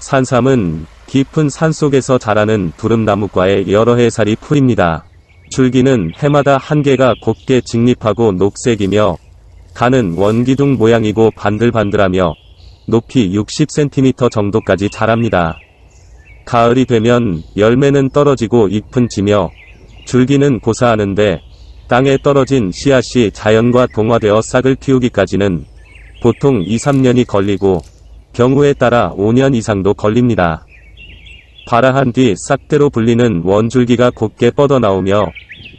산삼은 깊은 산속에서 자라는 두릅나무과의 여러 해살이 풀입니다. 줄기는 해마다 한 개가 곱게 직립하고 녹색이며 가는 원기둥 모양이고 반들반들하며 높이 60cm 정도까지 자랍니다. 가을이 되면 열매는 떨어지고 잎은 지며 줄기는 고사하는데 땅에 떨어진 씨앗이 자연과 동화되어 싹을 틔우기까지는 보통 2-3년이 걸리고 경우에 따라 5년 이상도 걸립니다. 발아한 뒤 싹대로 불리는 원줄기가 곱게 뻗어나오며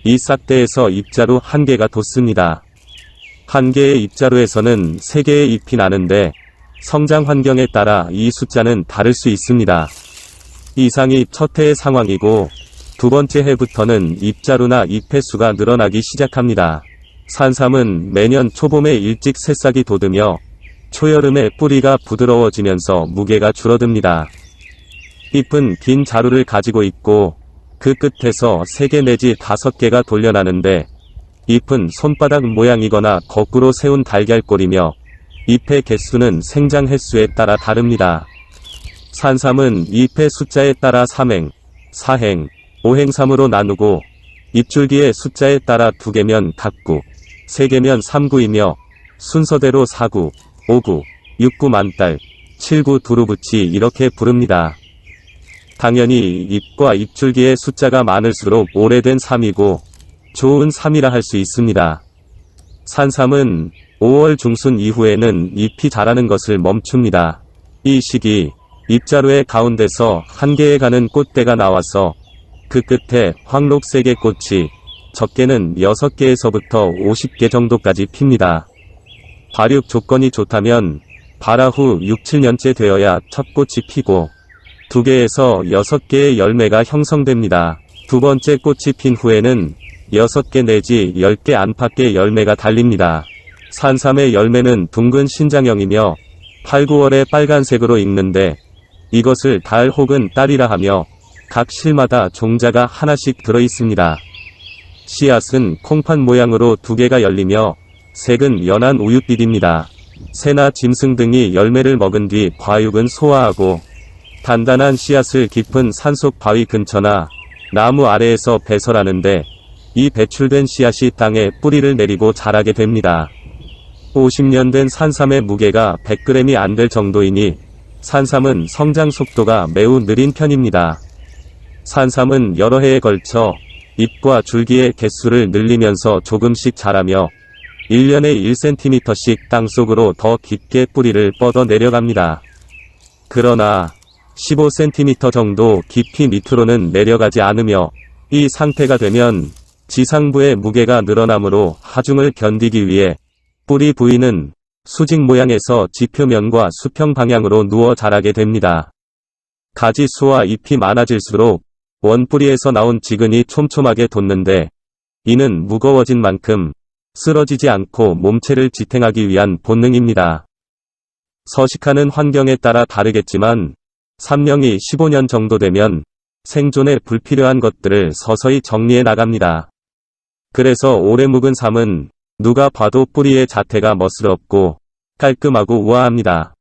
이 싹대에서 잎자루 한 개가 돋습니다. 한 개의 잎자루에서는 3개의 잎이 나는데 성장 환경에 따라 이 숫자는 다를 수 있습니다. 이상이 첫 해의 상황이고 두 번째 해부터는 잎자루나 잎의 수가 늘어나기 시작합니다. 산삼은 매년 초봄에 일찍 새싹이 돋으며 초여름에 뿌리가 부드러워지면서 무게가 줄어듭니다. 잎은 긴 자루를 가지고 있고 그 끝에서 3개 내지 5개가 돌려나는데 잎은 손바닥 모양이거나 거꾸로 세운 달걀꼴이며 잎의 개수는 생장 횟수에 따라 다릅니다. 산삼은 잎의 숫자에 따라 3행, 4행, 5행삼으로 나누고 잎줄기의 숫자에 따라 2개면 갑구, 3개면 3구이며 순서대로 4구, 5구, 6구 만달, 7구 두루붙이 이렇게 부릅니다. 당연히 잎과 잎줄기의 숫자가 많을수록 오래된 삼이고 좋은 삼이라 할 수 있습니다. 산삼은 5월 중순 이후에는 잎이 자라는 것을 멈춥니다. 이 시기 잎자루의 가운데서 한 개에 가는 꽃대가 나와서 그 끝에 황록색의 꽃이 적게는 6개에서부터 50개 정도까지 핍니다. 발육 조건이 좋다면 발화 후 6-7년째 되어야 첫 꽃이 피고 2개에서 6개의 열매가 형성됩니다. 두 번째 꽃이 핀 후에는 6개 내지 10개 안팎의 열매가 달립니다. 산삼의 열매는 둥근 신장형이며 8-9월에 빨간색으로 익는데 이것을 달 혹은 딸이라 하며 각 실마다 종자가 하나씩 들어있습니다. 씨앗은 콩팥 모양으로 2개가 열리며 색은 연한 우윳빛입니다. 새나 짐승 등이 열매를 먹은 뒤 과육은 소화하고 단단한 씨앗을 깊은 산속 바위 근처나 나무 아래에서 배설하는데 이 배출된 씨앗이 땅에 뿌리를 내리고 자라게 됩니다. 50년 된 산삼의 무게가 100g이 안 될 정도이니 산삼은 성장 속도가 매우 느린 편입니다. 산삼은 여러 해에 걸쳐 잎과 줄기의 개수를 늘리면서 조금씩 자라며 1년에 1cm씩 땅속으로 더 깊게 뿌리를 뻗어 내려갑니다. 그러나 15cm 정도 깊이 밑으로는 내려가지 않으며 이 상태가 되면 지상부의 무게가 늘어나므로 하중을 견디기 위해 뿌리 부위는 수직 모양에서 지표면과 수평 방향으로 누워 자라게 됩니다. 가지 수와 잎이 많아질수록 원뿌리에서 나온 지근이 촘촘하게 돋는데 이는 무거워진 만큼 쓰러지지 않고 몸체를 지탱하기 위한 본능입니다. 서식하는 환경에 따라 다르겠지만 삼령이 15년 정도 되면 생존에 불필요한 것들을 서서히 정리해 나갑니다. 그래서 오래 묵은 삼은 누가 봐도 뿌리의 자태가 멋스럽고 깔끔하고 우아합니다.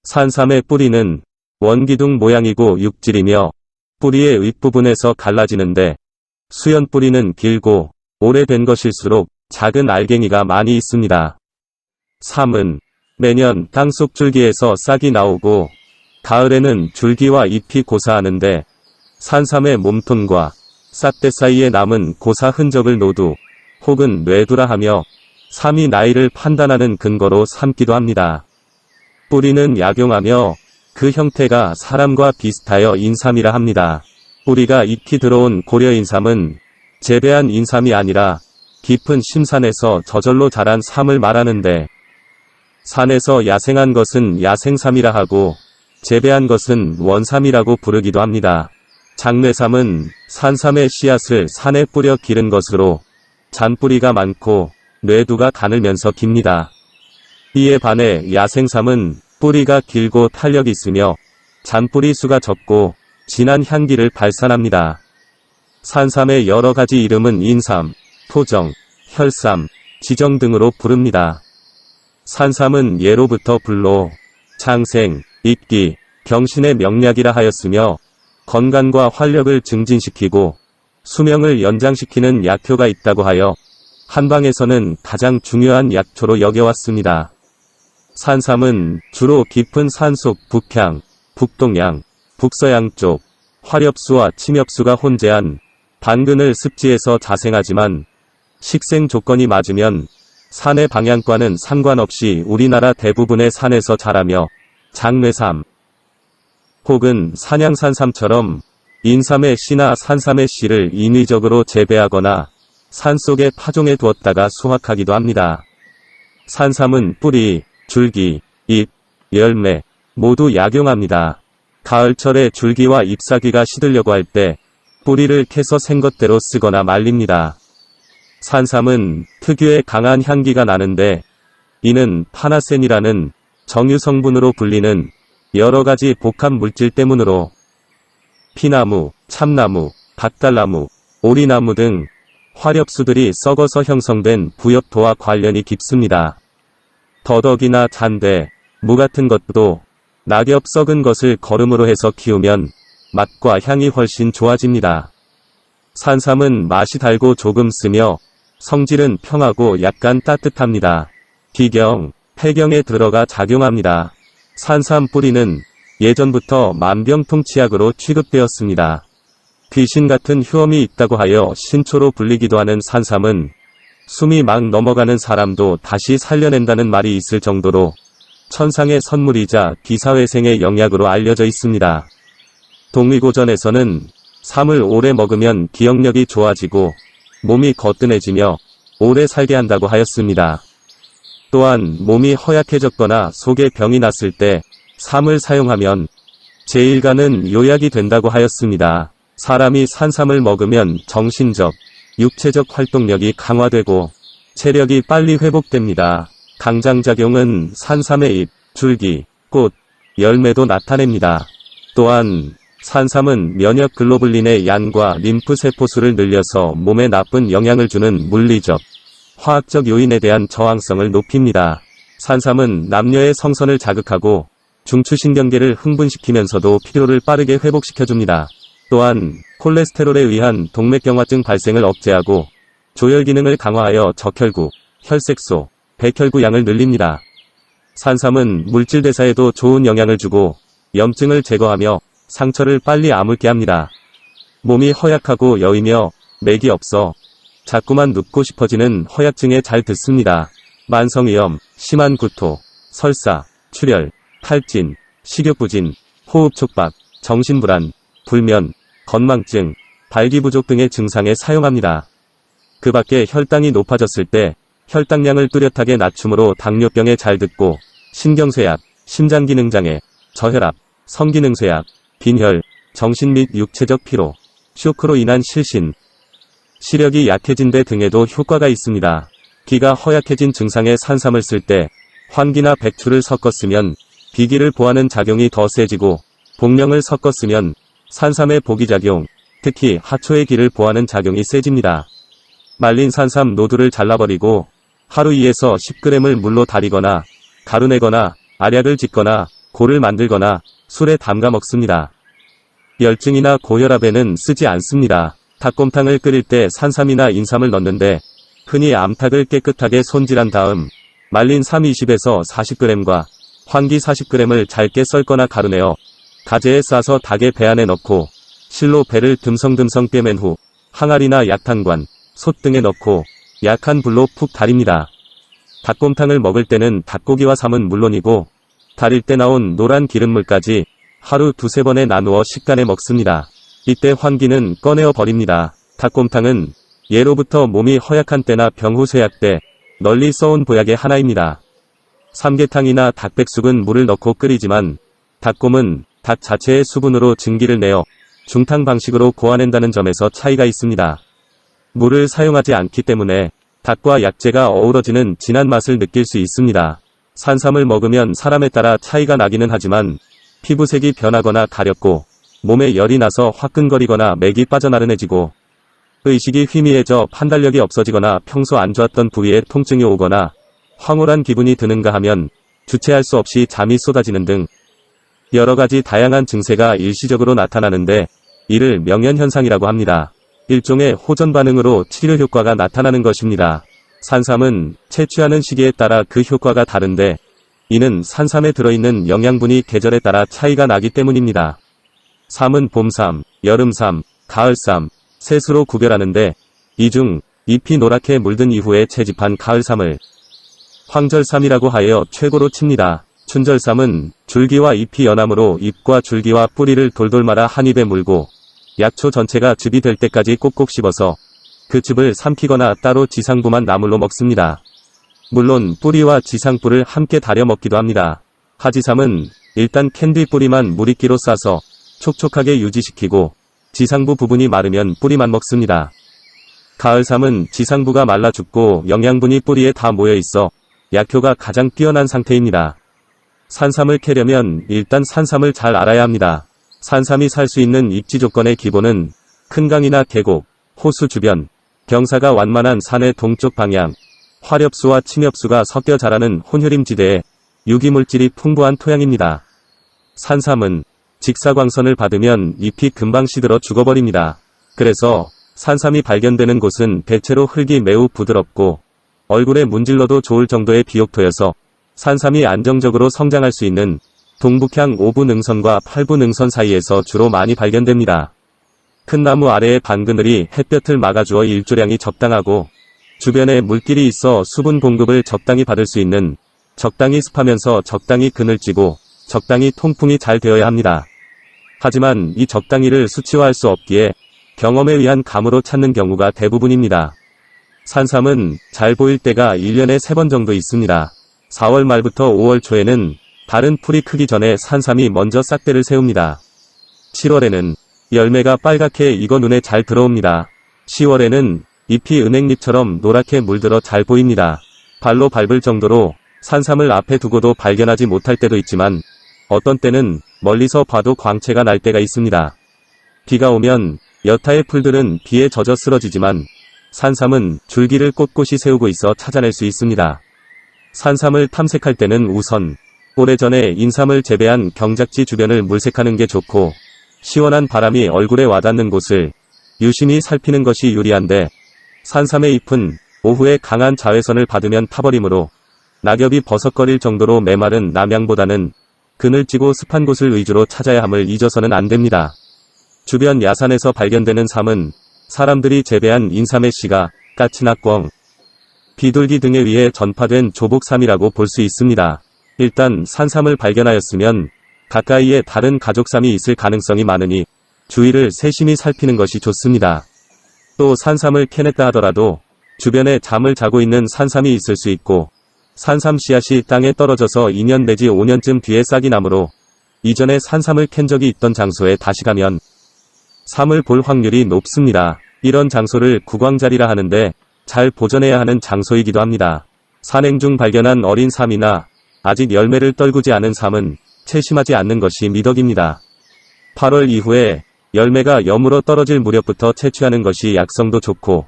산삼의 뿌리는 원기둥 모양이고 육질이며 뿌리의 윗부분에서 갈라지는데 수연 뿌리는 길고 오래된 것일수록 작은 알갱이가 많이 있습니다. 삼은 매년 땅속 줄기에서 싹이 나오고 가을에는 줄기와 잎이 고사하는데 산삼의 몸통과 싹대 사이에 남은 고사 흔적을 노두 혹은 뇌두라 하며 삼이 나이를 판단하는 근거로 삼기도 합니다. 뿌리는 약용하며 그 형태가 사람과 비슷하여 인삼이라 합니다. 뿌리가 익히 들어온 고려 인삼은 재배한 인삼이 아니라 깊은 심산에서 저절로 자란 삼을 말하는데 산에서 야생한 것은 야생삼이라 하고 재배한 것은 원삼이라고 부르기도 합니다. 장례삼은 산삼의 씨앗을 산에 뿌려 기른 것으로 잔뿌리가 많고 뇌두가 가늘면서 깁니다. 이에 반해 야생삼은 뿌리가 길고 탄력이 있으며 잔뿌리 수가 적고 진한 향기를 발산합니다. 산삼의 여러 가지 이름은 인삼, 토정, 혈삼, 지정 등으로 부릅니다. 산삼은 예로부터 불로, 장생, 입기, 병신의 명약이라 하였으며 건강과 활력을 증진시키고 수명을 연장시키는 약효가 있다고 하여 한방에서는 가장 중요한 약초로 여겨왔습니다. 산삼은 주로 깊은 산속 북향, 북동양, 북서양 쪽 화렵수와 침엽수가 혼재한 반그늘 습지에서 자생하지만 식생 조건이 맞으면 산의 방향과는 상관없이 우리나라 대부분의 산에서 자라며 장례삼 혹은 산양산삼처럼 인삼의 씨나 산삼의 씨를 인위적으로 재배하거나 산속에 파종해 두었다가 수확하기도 합니다. 산삼은 뿌리, 줄기, 잎, 열매 모두 약용합니다. 가을철에 줄기와 잎사귀가 시들려고 할 때 뿌리를 캐서 생것대로 쓰거나 말립니다. 산삼은 특유의 강한 향기가 나는데 이는 파나센이라는 정유 성분으로 불리는 여러가지 복합 물질 때문으로 피나무, 참나무, 박달나무, 오리나무 등 화렵수들이 썩어서 형성된 부엽토와 관련이 깊습니다. 더덕이나 잔대, 무 같은 것도 낙엽 썩은 것을 거름으로 해서 키우면 맛과 향이 훨씬 좋아집니다. 산삼은 맛이 달고 조금 쓰며 성질은 평하고 약간 따뜻합니다. 기경, 폐경에 들어가 작용합니다. 산삼 뿌리는 예전부터 만병통치약으로 취급되었습니다. 귀신 같은 효험이 있다고 하여 신초로 불리기도 하는 산삼은 숨이 막 넘어가는 사람도 다시 살려낸다는 말이 있을 정도로 천상의 선물이자 기사회생의 영약으로 알려져 있습니다. 동의고전에서는 삼을 오래 먹으면 기억력이 좋아지고 몸이 거뜬해지며 오래 살게 한다고 하였습니다. 또한 몸이 허약해졌거나 속에 병이 났을 때 삼을 사용하면 제1가는 요약이 된다고 하였습니다. 사람이 산삼을 먹으면 정신적, 육체적 활동력이 강화되고 체력이 빨리 회복됩니다. 강장작용은 산삼의 잎, 줄기, 꽃, 열매도 나타냅니다. 또한 산삼은 면역 글로불린의 양과 림프세포수를 늘려서 몸에 나쁜 영향을 주는 물리적, 화학적 요인에 대한 저항성을 높입니다. 산삼은 남녀의 성선을 자극하고 중추신경계를 흥분시키면서도 피로를 빠르게 회복시켜줍니다. 또한 콜레스테롤에 의한 동맥경화증 발생을 억제하고 조혈 기능을 강화하여 적혈구, 혈색소, 백혈구 양을 늘립니다. 산삼은 물질 대사에도 좋은 영향을 주고 염증을 제거하며 상처를 빨리 아물게 합니다. 몸이 허약하고 여이며 맥이 없어 자꾸만 눕고 싶어지는 허약증에 잘 듣습니다. 만성위염, 심한 구토, 설사, 출혈, 탈진, 식욕부진, 호흡촉박, 정신불안, 불면, 건망증, 발기부족 등의 증상에 사용합니다. 그 밖에 혈당이 높아졌을 때 혈당량을 뚜렷하게 낮춤으로 당뇨병에 잘 듣고 신경쇠약, 심장기능장애, 저혈압, 성기능쇠약, 빈혈, 정신 및 육체적 피로, 쇼크로 인한 실신, 시력이 약해진 데 등에도 효과가 있습니다. 기가 허약해진 증상에 산삼을 쓸 때 환기나 백추를 섞어 쓰면 비기를 보하는 작용이 더 세지고 복령을 섞어 쓰면 산삼의 보기작용, 특히 하초의 기를 보하는 작용이 세집니다. 말린 산삼 노두를 잘라버리고 하루 2에서 10g을 물로 달이거나 가루내거나 알약을 짓거나 고를 만들거나 술에 담가 먹습니다. 열증이나 고혈압에는 쓰지 않습니다. 닭곰탕을 끓일 때 산삼이나 인삼을 넣는데 흔히 암탉을 깨끗하게 손질한 다음 말린 삼 20에서 40g과 환기 40g을 잘게 썰거나 가루내어 가재에 싸서 닭의 배 안에 넣고 실로 배를 듬성듬성 꿰맨 후 항아리나 약탕관, 솥 등에 넣고 약한 불로 푹 달입니다. 닭곰탕을 먹을 때는 닭고기와 삼은 물론이고 달일 때 나온 노란 기름물까지 하루 2-3번에 나누어 식간에 먹습니다. 이때 환기는 꺼내어 버립니다. 닭곰탕은 예로부터 몸이 허약한 때나 병후쇠약 때 널리 써온 보약의 하나입니다. 삼계탕이나 닭백숙은 물을 넣고 끓이지만 닭곰은 닭 자체의 수분으로 증기를 내어 중탕 방식으로 고아낸다는 점에서 차이가 있습니다. 물을 사용하지 않기 때문에 닭과 약재가 어우러지는 진한 맛을 느낄 수 있습니다. 산삼을 먹으면 사람에 따라 차이가 나기는 하지만 피부색이 변하거나 가렵고 몸에 열이 나서 화끈거리거나 맥이 빠져나른해지고 의식이 희미해져 판단력이 없어지거나 평소 안 좋았던 부위에 통증이 오거나 황홀한 기분이 드는가 하면 주체할 수 없이 잠이 쏟아지는 등 여러가지 다양한 증세가 일시적으로 나타나는데 이를 명현현상이라고 합니다. 일종의 호전 반응으로 치료 효과가 나타나는 것입니다. 산삼은 채취하는 시기에 따라 그 효과가 다른데 이는 산삼에 들어있는 영양분이 계절에 따라 차이가 나기 때문입니다. 삼은 봄삼, 여름삼, 가을삼, 셋으로 구별하는데 이 중 잎이 노랗게 물든 이후에 채집한 가을삼을 황절삼이라고 하여 최고로 칩니다. 춘절삼은 줄기와 잎이 연하므로 잎과 줄기와 뿌리를 돌돌 말아 한 입에 물고 약초 전체가 즙이 될 때까지 꼭꼭 씹어서 그 즙을 삼키거나 따로 지상부만 나물로 먹습니다. 물론 뿌리와 지상부를 함께 다려 먹기도 합니다. 하지삼은 일단 캔디 뿌리만 무리기로 싸서 촉촉하게 유지시키고 지상부 부분이 마르면 뿌리만 먹습니다. 가을삼은 지상부가 말라 죽고 영양분이 뿌리에 다 모여있어 약효가 가장 뛰어난 상태입니다. 산삼을 캐려면 일단 산삼을 잘 알아야 합니다. 산삼이 살 수 있는 입지 조건의 기본은 큰 강이나 계곡, 호수 주변, 경사가 완만한 산의 동쪽 방향, 화렵수와 침엽수가 섞여 자라는 혼혈임지대에 유기물질이 풍부한 토양입니다. 산삼은 직사광선을 받으면 잎이 금방 시들어 죽어버립니다. 그래서 산삼이 발견되는 곳은 대체로 흙이 매우 부드럽고 얼굴에 문질러도 좋을 정도의 비옥토여서 산삼이 안정적으로 성장할 수 있는 동북향 5부 능선과 8부 능선 사이에서 주로 많이 발견됩니다. 큰 나무 아래의 반그늘이 햇볕을 막아주어 일조량이 적당하고 주변에 물길이 있어 수분 공급을 적당히 받을 수 있는 적당히 습하면서 적당히 그늘지고 적당히 통풍이 잘 되어야 합니다. 하지만 이 적당히를 수치화할 수 없기에 경험에 의한 감으로 찾는 경우가 대부분입니다. 산삼은 잘 보일 때가 1년에 3번 정도 있습니다. 4월 말부터 5월 초에는 다른 풀이 크기 전에 산삼이 먼저 싹대를 세웁니다. 7월에는 열매가 빨갛게 익어 눈에 잘 들어옵니다. 10월에는 잎이 은행잎처럼 노랗게 물들어 잘 보입니다. 발로 밟을 정도로 산삼을 앞에 두고도 발견하지 못할 때도 있지만 어떤 때는 멀리서 봐도 광채가 날 때가 있습니다. 비가 오면 여타의 풀들은 비에 젖어 쓰러지지만 산삼은 줄기를 꼿꼿이 세우고 있어 찾아낼 수 있습니다. 산삼을 탐색할 때는 우선 오래전에 인삼을 재배한 경작지 주변을 물색하는 게 좋고 시원한 바람이 얼굴에 와닿는 곳을 유심히 살피는 것이 유리한데 산삼의 잎은 오후에 강한 자외선을 받으면 타버리므로 낙엽이 버석거릴 정도로 메마른 남양보다는 그늘지고 습한 곳을 위주로 찾아야 함을 잊어서는 안 됩니다. 주변 야산에서 발견되는 삼은 사람들이 재배한 인삼의 씨가 까치나 꿩, 비둘기 등에 의해 전파된 조복삼이라고 볼 수 있습니다. 일단 산삼을 발견하였으면 가까이에 다른 가족삼이 있을 가능성이 많으니 주위를 세심히 살피는 것이 좋습니다. 또 산삼을 캐냈다 하더라도 주변에 잠을 자고 있는 산삼이 있을 수 있고 산삼 씨앗이 땅에 떨어져서 2년 내지 5년쯤 뒤에 싹이 나므로 이전에 산삼을 캔 적이 있던 장소에 다시 가면 삼을 볼 확률이 높습니다. 이런 장소를 구광자리라 하는데 잘 보존해야 하는 장소이기도 합니다. 산행 중 발견한 어린 삼이나 아직 열매를 떨구지 않은 삼은 채심하지 않는 것이 미덕입니다. 8월 이후에 열매가 여물어 떨어질 무렵부터 채취하는 것이 약성도 좋고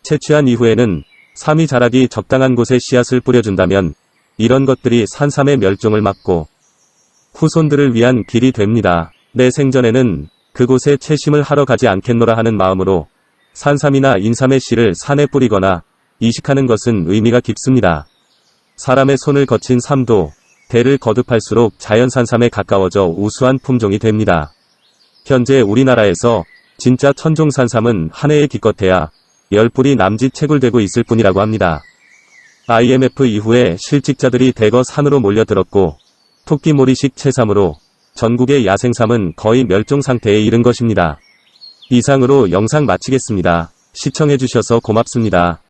채취한 이후에는 삼이 자라기 적당한 곳에 씨앗을 뿌려준다면 이런 것들이 산삼의 멸종을 막고 후손들을 위한 길이 됩니다. 내 생전에는 그곳에 채심을 하러 가지 않겠노라 하는 마음으로 산삼이나 인삼의 씨를 산에 뿌리거나 이식하는 것은 의미가 깊습니다. 사람의 손을 거친 삼도 대를 거듭할수록 자연산삼에 가까워져 우수한 품종이 됩니다. 현재 우리나라에서 진짜 천종산삼은 한 해에 기껏해야 10뿌리 남짓 채굴되고 있을 뿐이라고 합니다. IMF 이후에 실직자들이 대거 산으로 몰려들었고 토끼몰이식 채삼으로 전국의 야생삼은 거의 멸종 상태에 이른 것입니다. 이상으로 영상 마치겠습니다. 시청해주셔서 고맙습니다.